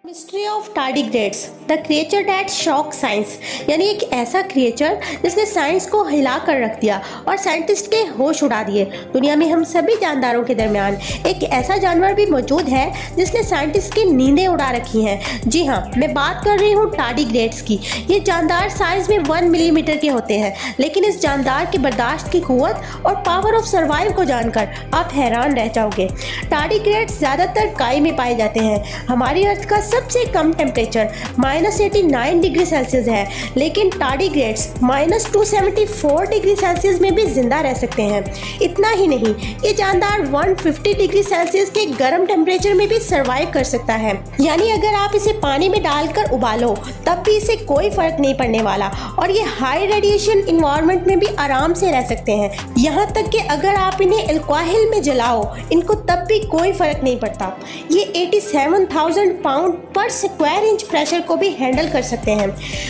Mystery of tardigrades the creature that shock science, यानी एक ऐसा क्रिएचर जिसने साइंस को हिला कर रख दिया और साइंटिस्ट के होश उड़ा दिए। दुनिया में हम सभी जानदारों के दरमियान एक ऐसा जानवर भी मौजूद है जिसने साइंटिस्ट की नींदें उड़ा रखी हैं। जी हाँ, मैं बात कर रही हूँ टार्डिग्रेड्स की। ये जानदार साइज में 1 मिलीमीटर के होते हैं, लेकिन इस जानदार की बर्दाश्त की कुव्वत और पावर ऑफ सर्वाइव को जानकर आप हैरान रह जाओगे। टार्डिग्रेड्स ज़्यादातर काई में पाए जाते हैं। हमारी अर्थ का सबसे कम टेम्परेचर -89 डिग्री सेल्सियस है, लेकिन टार्डिग्रेड्स -274 डिग्री सेल्सियस में भी जिंदा रह सकते हैं। इतना ही नहीं, ये जानदार 150 डिग्री सेल्सियस के गर्म टेम्परेचर में भी सर्वाइव कर सकता है। यानी अगर आप इसे पानी में डालकर उबालो तब भी इसे कोई फर्क नहीं पड़ने वाला, और ये हाई रेडिएशन इन्वायरमेंट में भी आराम से रह सकते हैं। यहाँ तक कि अगर आप इन्हें अल्कोहल में जलाओ इनको तब भी कोई फर्क नहीं पड़ता। ये 87,000 पाउंड पर स्क्वायर इंच प्रेशर को भी हैंडल कर सकते हैं।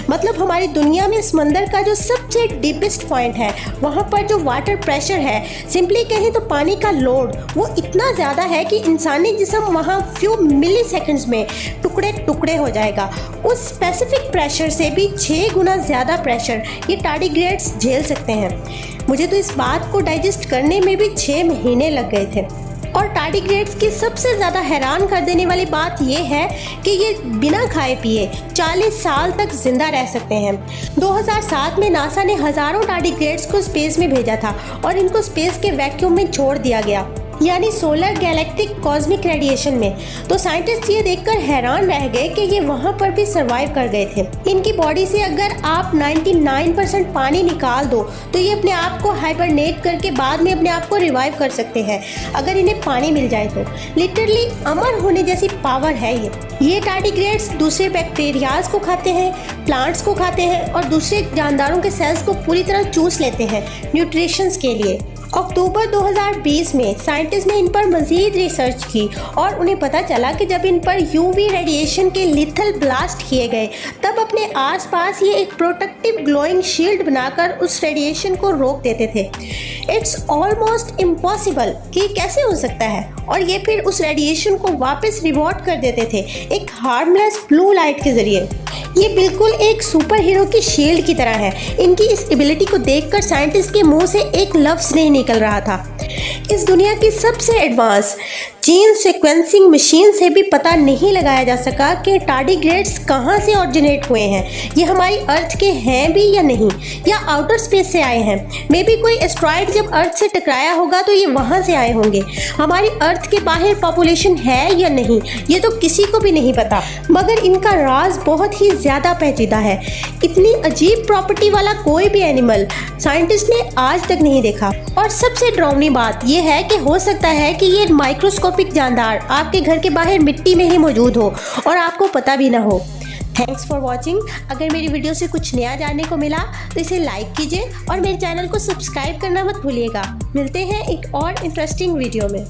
मतलब हमारी दुनिया में समंदर का जो सबसे डीपेस्ट पॉइंट है, वहाँ पर जो वाटर प्रेशर है, सिंपली कहें तो पानी का लोड, वो इतना ज़्यादा है कि इंसानी जिस्म वहाँ फ्यू मिली सेकेंड्स में टुकड़े टुकड़े हो जाएगा। उस स्पेसिफिक प्रेशर से भी 6 गुना ज़्यादा प्रेशर ये टार्डिग्रेड्स झेल सकते हैं। मुझे तो इस बात को डाइजेस्ट करने में भी 6 महीने लग गए थे। और टार्डिग्रेड्स की सबसे ज़्यादा हैरान कर देने वाली बात यह है कि ये बिना खाए पिए 40 साल तक जिंदा रह सकते हैं। 2007 में नासा ने हज़ारों टार्डिग्रेड्स को स्पेस में भेजा था और इनको स्पेस के वैक्यूम में छोड़ दिया गया, यानी सोलर गैलेक्टिक कॉस्मिक रेडिएशन में। तो साइंटिस्ट ये देखकर हैरान रह गए कि ये वहाँ पर भी सरवाइव कर गए थे। इनकी बॉडी से अगर आप 99% पानी निकाल दो तो ये अपने आप को हाइबरनेट करके बाद में अपने आप को रिवाइव कर सकते हैं, अगर इन्हें पानी मिल जाए तो। लिटरली अमर होने जैसी पावर है ये टार्डिग्रेड्स दूसरे बैक्टीरियाज को खाते हैं, प्लांट्स को खाते हैं और दूसरे जानदारों के सेल्स को पूरी तरह चूस लेते हैं न्यूट्रिशंस के लिए। अक्टूबर 2020 में साइंटिस्ट ने इन पर मज़ीद रिसर्च की और उन्हें पता चला कि जब इन पर यूवी रेडिएशन के लिथल ब्लास्ट किए गए तब अपने आसपास ये एक प्रोटेक्टिव ग्लोइंग शील्ड बनाकर उस रेडिएशन को रोक देते थे। इट्स ऑलमोस्ट इम्पॉसिबल कि कैसे हो सकता है, और ये फिर उस रेडिएशन को वापस रिवॉर्ड कर देते थे एक हार्मलेस ब्लू लाइट के ज़रिए। ये बिल्कुल एक सुपर हीरो की शील्ड की तरह है। इनकी इस एबिलिटी को देखकर साइंटिस्ट के मुंह से एक लफ्ज़ नहीं निकल रहा था। इस दुनिया की सबसे एडवांस जीन सीक्वेंसिंग मशीन से भी पता नहीं लगाया जा सका कि टार्डिग्रेड्स कहाँ से ऑरिजिनेट हुए हैं। ये हमारी अर्थ के हैं भी या नहीं, या आउटर स्पेस से आए हैं। मे बी कोई एस्ट्रॉयड जब अर्थ से टकराया होगा तो ये वहाँ से आए होंगे। हमारी अर्थ के बाहर पॉपुलेशन है या नहीं, ये तो किसी को भी नहीं पता, मगर इनका राज बहुत ही ज़्यादा पेचीदा है। इतनी अजीब प्रॉपर्टी वाला कोई भी एनिमल साइंटिस्ट ने आज तक नहीं देखा। और सबसे डरावनी बात यह है कि हो सकता है कि ये माइक्रोस्कोपिक जानदार आपके घर के बाहर मिट्टी में ही मौजूद हो और आपको पता भी ना हो। Thanks for watching. अगर मेरी वीडियो से कुछ नया जानने को मिला तो इसे लाइक कीजिए और मेरे चैनल को सब्सक्राइब करना मत भूलिएगा। मिलते हैं एक और इंटरेस्टिंग वीडियो में।